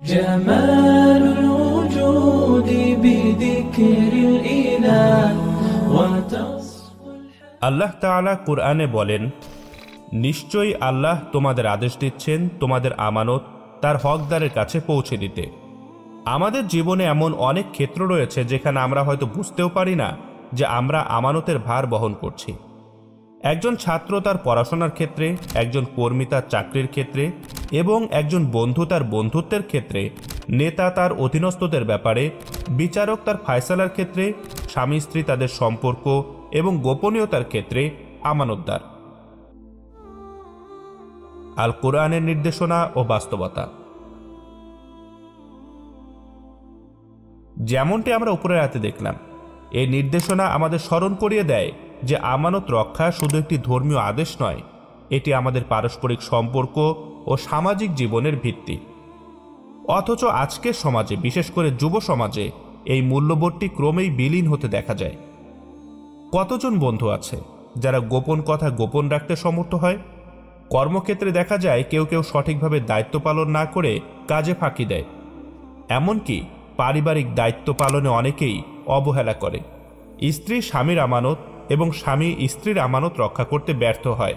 جمال الوجود بذكر الإله আল্লাহ তাআলা কুরআনে বলেন, নিশ্চয়ই আল্লাহ তোমাদের আদেশ দিচ্ছেন তোমাদের আমানত তার হকদারের কাছে পৌঁছে দিতে। আমাদের জীবনে এমন অনেক ক্ষেত্র রয়েছে যেখানে আমরা হয়তো বুঝতেও পারি না যে আমরা আমানতের ভার বহন করছি। একজন ছাত্র তার পড়াশোনার ক্ষেত্রে, একজন কর্মী তার চাকরির ক্ষেত্রে এবং একজন বন্ধু তার বন্ধুত্বের ক্ষেত্রে, নেতা তার অধীনস্থদের ব্যাপারে, বিচারক তার ফায়সালার ক্ষেত্রে, স্বামী স্ত্রী তাদের সম্পর্ক এবং গোপনীয়তার ক্ষেত্রে আমানতদার। আল কোরআনের নির্দেশনা ও বাস্তবতা। যেমনটি আমরা উপরের আয়াতে দেখলাম, এই নির্দেশনা আমাদের স্মরণ করিয়ে দেয় যে আমানত রক্ষা শুধু একটি ধর্মীয় আদেশ নয়, এটি আমাদের পারস্পরিক সম্পর্ক ও সামাজিক জীবনের ভিত্তি। অথচ আজকের সমাজে, বিশেষ করে যুব সমাজে, এই মূল্যবোধটি ক্রমেই বিলীন হতে দেখা যায়। কতজন বন্ধু আছে যারা গোপন কথা গোপন রাখতে সমর্থ হয়? কর্মক্ষেত্রে দেখা যায় কেউ কেউ সঠিকভাবে দায়িত্ব পালন না করে কাজে ফাঁকি দেয়। এমনকি পারিবারিক দায়িত্ব পালনে অনেকেই অবহেলা করে। স্ত্রী স্বামীর আমানত এবং স্বামী স্ত্রীর আমানত রক্ষা করতে ব্যর্থ হয়।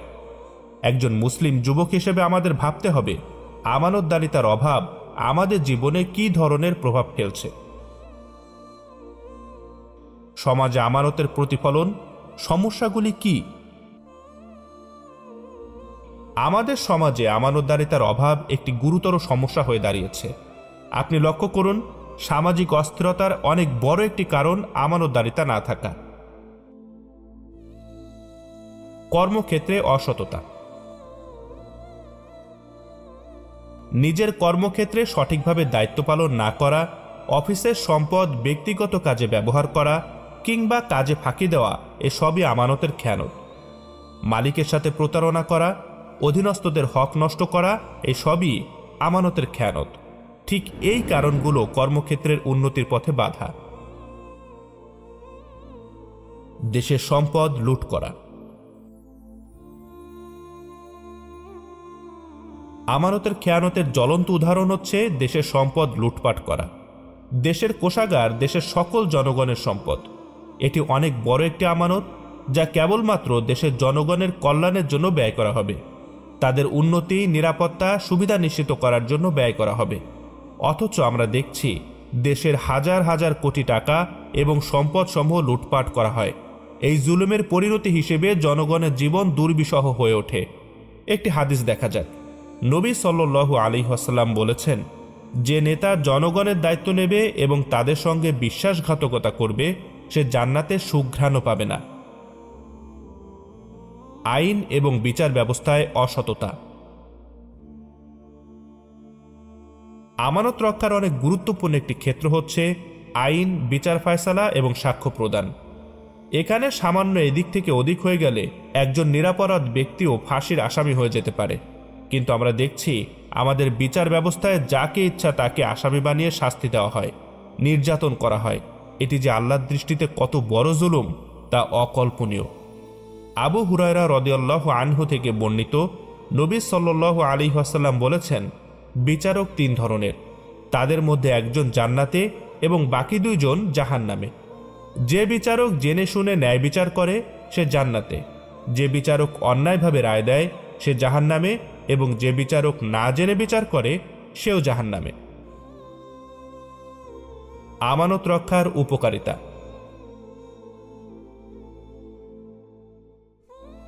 একজন মুসলিম যুবক হিসেবে আমাদের ভাবতে হবে আমানতদারিতার অভাব আমাদের জীবনে কী ধরনের প্রভাব ফেলছে। সমাজে আমানতের প্রতিফলন, সমস্যাগুলি কি? আমাদের সমাজে আমানতদারিতার অভাব একটি গুরুতর সমস্যা হয়ে দাঁড়িয়েছে। আপনি লক্ষ্য করুন, সামাজিক অস্থিরতার অনেক বড় একটি কারণ আমানতদারিতা না থাকা। কর্মক্ষেত্রে অসততা। নিজের কর্মক্ষেত্রে সঠিকভাবে দায়িত্ব পালন না করা, অফিসের সম্পদ ব্যক্তিগত কাজে ব্যবহার করা কিংবা কাজে ফাঁকি দেওয়া, এসবই আমানতের খেয়ানত। মালিকের সাথে প্রতারণা করা, অধীনস্থদের হক নষ্ট করা, এসবই আমানতের খেয়ানত। ঠিক এই কারণগুলো কর্মক্ষেত্রের উন্নতির পথে বাধা। দেশের সম্পদ লুট করা। আমানতের খেয়ানতের জ্বলন্ত উদাহরণ হচ্ছে দেশের সম্পদ লুটপাট করা। দেশের কোষাগার দেশের সকল জনগণের সম্পদ। এটি অনেক বড় একটি আমানত, যা কেবলমাত্র দেশের জনগণের কল্যাণের জন্য ব্যয় করা হবে। তাদের উন্নতি, নিরাপত্তা, সুবিধা নিশ্চিত করার জন্য ব্যয় করা হবে। অথচ আমরা দেখছি দেশের হাজার হাজার কোটি টাকা এবং সম্পদসমূহ লুটপাট করা হয়। এই জুলুমের পরিণতি হিসেবে জনগণের জীবন দুর্বিষহ হয়ে ওঠে। একটি হাদিস দেখা যাক। নবী সাল্লাল্লাহু আলাইহি ওয়াসাল্লাম বলেছেন, যে নেতা জনগণের দায়িত্ব নেবে এবং তাদের সঙ্গে বিশ্বাসঘাতকতা করবে, সে জান্নাতের সুঘ্রাণও পাবে না। আইন এবং বিচার ব্যবস্থায় অসততা। আমানত রক্ষার অনেক গুরুত্বপূর্ণ একটি ক্ষেত্র হচ্ছে আইন, বিচার ফায়সালা এবং সাক্ষ্য প্রদান। এখানে সামান্য এদিক থেকে ওদিক হয়ে গেলে একজন নিরপরাধ ব্যক্তিও ফাঁসির আসামি হয়ে যেতে পারে। কিন্তু আমরা দেখছি আমাদের বিচার ব্যবস্থায় যাকে ইচ্ছা তাকে আসামি বানিয়ে শাস্তি দেওয়া হয়, নির্যাতন করা হয়। এটি যে আল্লাহর দৃষ্টিতে কত বড় জুলুম তা অকল্পনীয়। আবু হুরায়রা রাদিয়াল্লাহু আনহু থেকে বর্ণিত, নবী সাল্লাল্লাহু আলাইহি ওয়াসাল্লাম বলেছেন, বিচারক তিন ধরনের, তাদের মধ্যে একজন জান্নাতে এবং বাকি দুইজন জাহান্নামে। যে বিচারক জেনে শুনে ন্যায় বিচার করে সে জান্নাতে, যে বিচারক অন্যায়ভাবে রায় দেয় সে জাহান্নামে, এবং যে বিচারক না জেনে বিচার করে সেও জাহান্নামে। আমানত রক্ষার উপকারিতা।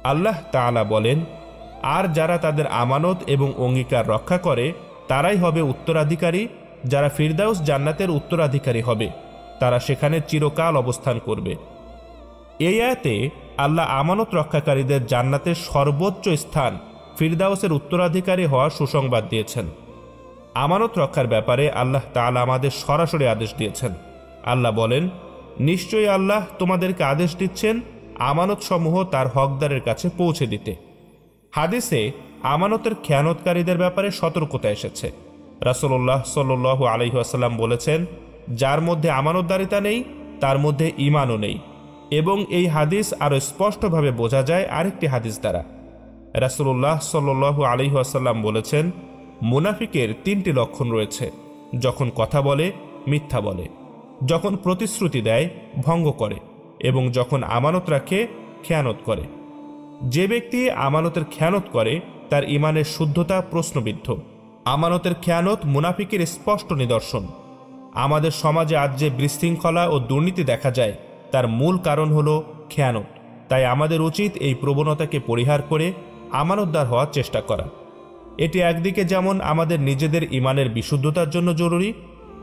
আল্লাহ তাআলা বলেন, আর যারা তাদের আমানত এবং অঙ্গীকার রক্ষা করে তারাই হবে উত্তরাধিকারী, যারা ফিরদাউস জান্নাতের উত্তরাধিকারী হবে, তারা সেখানে চিরকাল অবস্থান করবে। এই আয়াতে আল্লাহ আমানত রক্ষাকারীদের জান্নাতের সর্বোচ্চ স্থান ফিরদাউসের উত্তরাধিকারী হওয়ার সুসংবাদ দিয়েছেন। আমানত রক্ষার ব্যাপারে আল্লাহ তাআলা আমাদের সরাসরি আদেশ দিয়েছেন। আল্লাহ বলেন, নিশ্চয়ই আল্লাহ তোমাদেরকে আদেশ দিচ্ছেন আমানত সমূহ তার হকদারের কাছে পৌঁছে দিতে। হাদিসে আমানতের খেয়ানতকারীদের ব্যাপারে সতর্কতা এসেছে। রাসূলুল্লাহ সাল্লাল্লাহু আলাইহি ওয়াসাল্লাম বলেছেন, যার মধ্যে আমানতদারিতা নেই তার মধ্যে ঈমানও নেই। এবং এই হাদিস আরও স্পষ্টভাবে বোঝা যায় আরেকটি হাদিস দ্বারা। রাসূলুল্লাহ সাল্লাল্লাহু আলাইহি ওয়াসাল্লাম বলেছেন, মুনাফিকের তিনটি লক্ষণ রয়েছে। যখন কথা বলে মিথ্যা বলে, যখন প্রতিশ্রুতি দেয় ভঙ্গ করে এবং যখন আমানত রাখে খেয়ানত করে। যে ব্যক্তি আমানতের খেয়ানত করে তার ঈমানের শুদ্ধতা প্রশ্নবিদ্ধ। আমানতের খেয়ানত মুনাফিকের স্পষ্ট নিদর্শন। আমাদের সমাজে আজ যে বিশৃঙ্খলা ও দুর্নীতি দেখা যায় তার মূল কারণ হল খেয়ানত। তাই আমাদের উচিত এই প্রবণতাকে পরিহার করে আমানতদার হওয়ার চেষ্টা করা। এটি একদিকে যেমন আমাদের নিজেদের ঈমানের বিশুদ্ধতার জন্য জরুরি,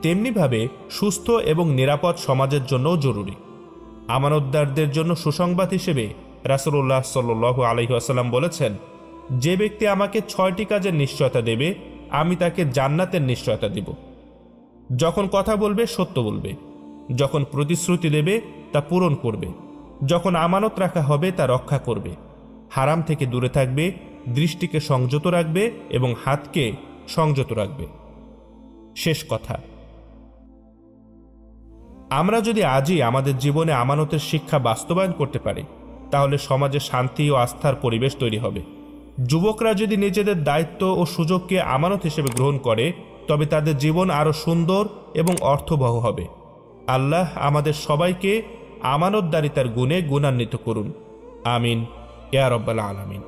তেমনিভাবে সুস্থ এবং নিরাপদ সমাজের জন্যও জরুরি। আমানতদারদের জন্য সুসংবাদ হিসেবে রাসূলুল্লাহ সাল্লাল্লাহু আলাইহি ওয়াসাল্লাম বলেছেন, যে ব্যক্তি আমাকে 6টি কাজের নিশ্চয়তা দেবে আমি তাকে জান্নাতের নিশ্চয়তা দিব। যখন কথা বলবে সত্য বলবে, যখন প্রতিশ্রুতি দেবে তা পূরণ করবে, যখন আমানত রাখা হবে তা রক্ষা করবে, হারাম থেকে দূরে থাকবে, দৃষ্টিকে সংযত রাখবে এবং হাতকে সংযত রাখবে। শেষ কথা, আমরা যদি আজই আমাদের জীবনে আমানতের শিক্ষা বাস্তবায়ন করতে পারি তাহলে সমাজে শান্তি ও আস্থার পরিবেশ তৈরি হবে। যুবকরা যদি নিজেদের দায়িত্ব ও সুযোগকে আমানত হিসেবে গ্রহণ করে তবে তাদের জীবন আরও সুন্দর এবং অর্থবহ হবে। আল্লাহ আমাদের সবাইকে আমানতদারিতার গুণে গুণান্বিত করুন। আমিন ইয়া রাব্বাল আলামিন।